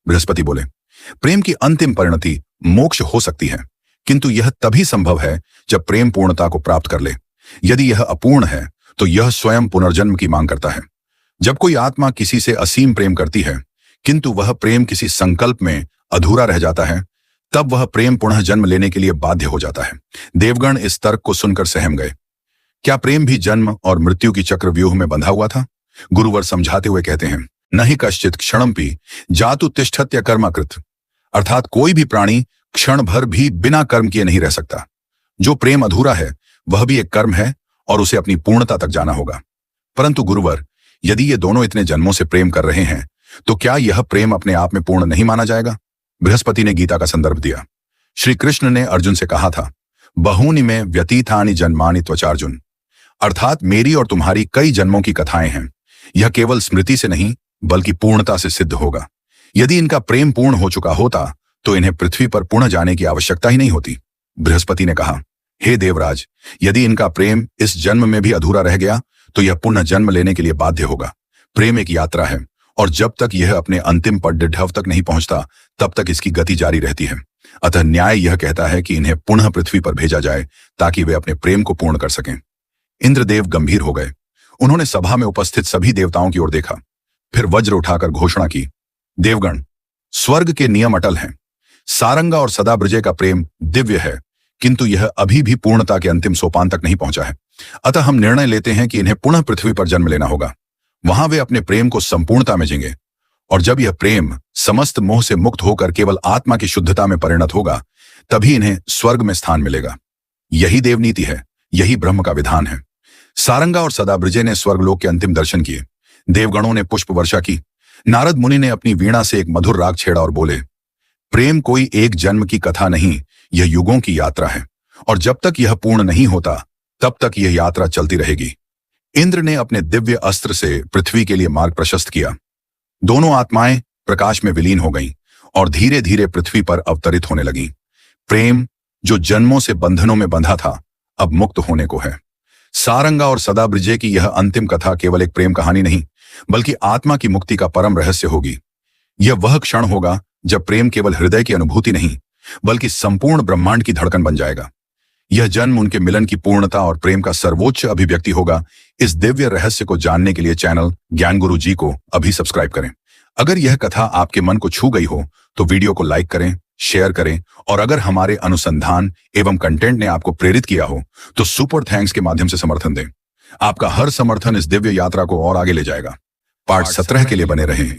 बृहस्पति बोले, प्रेम की अंतिम परिणति मोक्ष हो सकती है, किंतु यह तभी संभव है जब प्रेम पूर्णता को प्राप्त कर ले। यदि यह अपूर्ण है तो यह स्वयं पुनर्जन्म की मांग करता है। जब कोई आत्मा किसी से असीम प्रेम करती है किंतु वह प्रेम किसी संकल्प में अधूरा रह जाता है, तब वह प्रेम पुनः जन्म लेने के लिए बाध्य हो जाता है। देवगण इस तर्क को सुनकर सहम गए। क्या प्रेम भी जन्म और मृत्यु की चक्रव्यूह में बंधा हुआ था? गुरुवर समझाते हुए कहते हैं, नहीं कश्चित क्षणमपि जातु तिष्ठत्य कर्मकृत, अर्थात कोई भी प्राणी क्षण भर भी बिना कर्म किए नहीं रह सकता। जो प्रेम अधूरा है वह भी एक कर्म है और उसे अपनी पूर्णता तक जाना होगा। परंतु गुरुवर, यदि ये दोनों इतने जन्मों से प्रेम कर रहे हैं तो क्या यह प्रेम अपने आप में पूर्ण नहीं माना जाएगा? बृहस्पति ने गीता का संदर्भ दिया। श्री कृष्ण ने अर्जुन से कहा था, बहूनि में व्यतीतानि जन्मानि त्वचार्जुन, अर्थात मेरी और तुम्हारी कई जन्मों की कथाएं हैं। यह केवल स्मृति से नहीं बल्कि पूर्णता से सिद्ध होगा। यदि इनका प्रेम पूर्ण हो चुका होता तो इन्हें पृथ्वी पर पुनः जाने की आवश्यकता ही नहीं होती। बृहस्पति ने कहा, हे देवराज, यदि इनका प्रेम इस जन्म में भी अधूरा रह गया तो यह पुनः जन्म लेने के लिए बाध्य होगा। प्रेम एक यात्रा है और जब तक यह अपने अंतिम पडढव तक नहीं पहुंचता तब तक इसकी गति जारी रहती है। अतः न्याय यह कहता है कि इन्हें पुनः पृथ्वी पर भेजा जाए ताकि वे अपने प्रेम को पूर्ण कर सकें। इंद्रदेव गंभीर हो गए। उन्होंने सभा में उपस्थित सभी देवताओं की ओर देखा, फिर वज्र उठाकर घोषणा की, देवगण, स्वर्ग के नियम अटल हैं। सारंगा और सदाब्रजे का प्रेम दिव्य है, किंतु यह अभी भी पूर्णता के अंतिम सोपान तक नहीं पहुंचा है। अतः हम निर्णय लेते हैं कि इन्हें पुनः पृथ्वी पर जन्म लेना होगा। वहां वे अपने प्रेम को संपूर्णता में जींगे और जब यह प्रेम समस्त मोह से मुक्त होकर केवल आत्मा की शुद्धता में परिणत होगा तभी इन्हें स्वर्ग में स्थान मिलेगा। यही देवनीति है, यही ब्रह्म का विधान है। सारंगा और सदाब्रजे ने स्वर्गलोक के अंतिम दर्शन किए। देवगणों ने पुष्प वर्षा की। नारद मुनि ने अपनी वीणा से एक मधुर राग छेड़ा और बोले, प्रेम कोई एक जन्म की कथा नहीं, यह युगों की यात्रा है और जब तक यह पूर्ण नहीं होता तब तक यह यात्रा चलती रहेगी। इंद्र ने अपने दिव्य अस्त्र से पृथ्वी के लिए मार्ग प्रशस्त किया। दोनों आत्माएं प्रकाश में विलीन हो गईं और धीरे धीरे पृथ्वी पर अवतरित होने लगीं। प्रेम जो जन्मों से बंधनों में बंधा था अब मुक्त होने को है। सारंगा और सदाब्रजे की यह अंतिम कथा केवल एक प्रेम कहानी नहीं बल्कि आत्मा की मुक्ति का परम रहस्य होगी। यह वह क्षण होगा जब प्रेम केवल हृदय की अनुभूति नहीं बल्कि संपूर्ण ब्रह्मांड की धड़कन बन जाएगा। यह जन्म उनके मिलन की पूर्णता और प्रेम का सर्वोच्च अभिव्यक्ति होगा। इस दिव्य रहस्य को जानने के लिए चैनल ज्ञान गुरु जी को अभी सब्सक्राइब करें। अगर यह कथा आपके मन को छू गई हो तो वीडियो को लाइक करें, शेयर करें और अगर हमारे अनुसंधान एवं कंटेंट ने आपको प्रेरित किया हो तो सुपर थैंक्स के माध्यम से समर्थन दें। आपका हर समर्थन इस दिव्य यात्रा को और आगे ले जाएगा। पार्ट 17 के लिए बने रहें।